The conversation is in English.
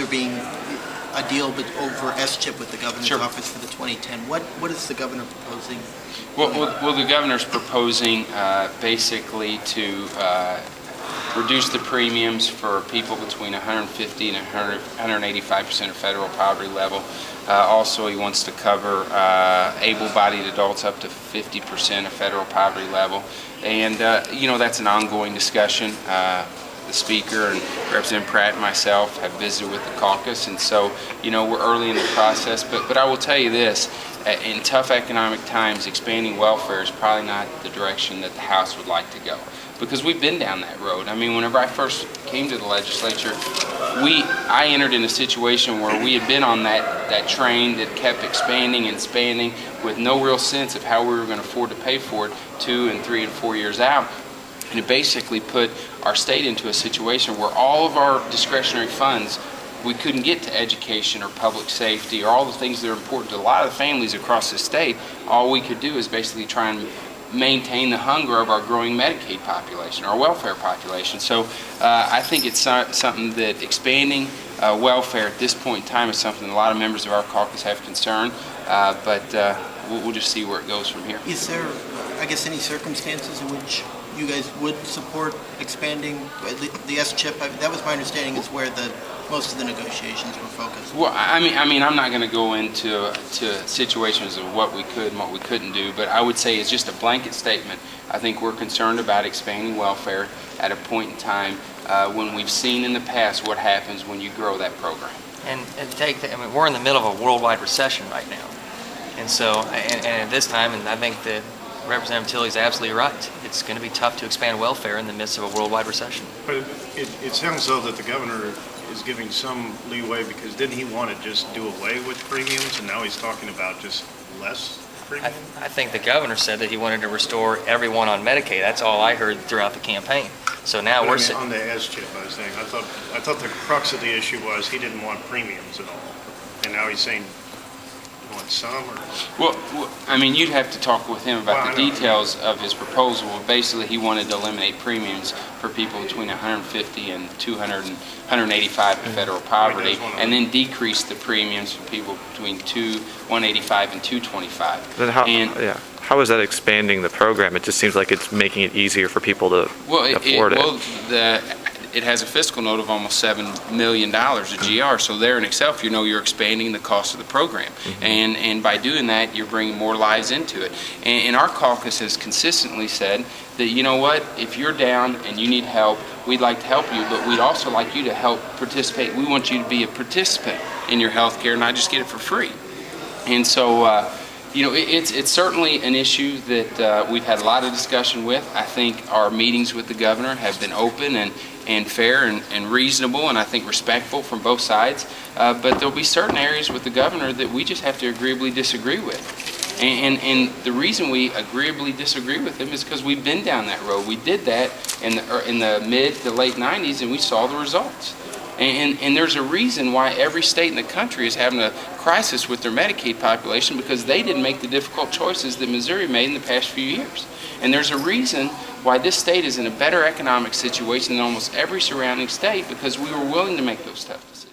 there being a deal over SCHIP with the governor's office for the 2010. What is the governor proposing? Well, the governor's proposing basically to reduce the premiums for people between 150 and 185% of federal poverty level. Also, he wants to cover able-bodied adults up to 50% of federal poverty level. And, you know, that's an ongoing discussion. The Speaker and Representative Pratt and myself have visited with the caucus, and so, you know, we're early in the process. But I will tell you this, in tough economic times, expanding welfare is probably not the direction that the House would like to go, because we've been down that road. I mean, whenever I first came to the legislature, I entered in a situation where we had been on that train that kept expanding and expanding with no real sense of how we were going to afford to pay for it 2 and 3 and 4 years out. And it basically put our state into a situation where all of our discretionary funds, we couldn't get to education or public safety or all the things that are important to a lot of the families across the state. All we could do is basically try and maintain the hunger of our growing Medicaid population, our welfare population. So I think it's something that expanding welfare at this point in time is something a lot of members of our caucus have concern, but we'll just see where it goes from here. Is there, I guess, any circumstances in which you guys would support expanding the SCHIP? That was my understanding, is where most of the negotiations were focused. Well, I mean, I'm not going to go into situations of what we could and what we couldn't do, but I would say it's just a blanket statement. I think we're concerned about expanding welfare at a point in time when we've seen in the past what happens when you grow that program. And I mean, we're in the middle of a worldwide recession right now, and so and at this time, and I think that Representative Tilley's absolutely right. It's going to be tough to expand welfare in the midst of a worldwide recession. But it sounds though that the governor is giving some leeway, because didn't he want to just do away with premiums, and now he's talking about just less premium? I think the governor said that he wanted to restore everyone on Medicaid. That's all I heard throughout the campaign. So now we're on the SCHIP, I was saying, I thought the crux of the issue was he didn't want premiums at all, and now he's saying he wants some. Or well, I mean, you'd have to talk with him about the details of his proposal. Basically, he wanted to eliminate premiums for people between 150 and 200 and 185 in federal poverty, and then decrease the premiums for people between 185 and 225. Then how is that expanding the program? It just seems like it's making it easier for people to afford it. Well, it has a fiscal note of almost $7 million a GR, so there in itself, you know, you're expanding the cost of the program. And by doing that, you're bringing more lives into it. And our caucus has consistently said that, you know what, if you're down and you need help, we'd like to help you, but we'd also like you to help participate. We want you to be a participant in your health care, not just get it for free. And so, you know, it's certainly an issue that we've had a lot of discussion with. I think our meetings with the governor have been open and fair and reasonable, and I think respectful from both sides. But there'll be certain areas with the governor that we just have to agreeably disagree with. And the reason we agreeably disagree with him is because we've been down that road. We did that in the mid to late 90s, and we saw the results. And there's a reason why every state in the country is having a crisis with their Medicaid population, because they didn't make the difficult choices that Missouri made in the past few years. And there's a reason why this state is in a better economic situation than almost every surrounding state, because we were willing to make those tough decisions.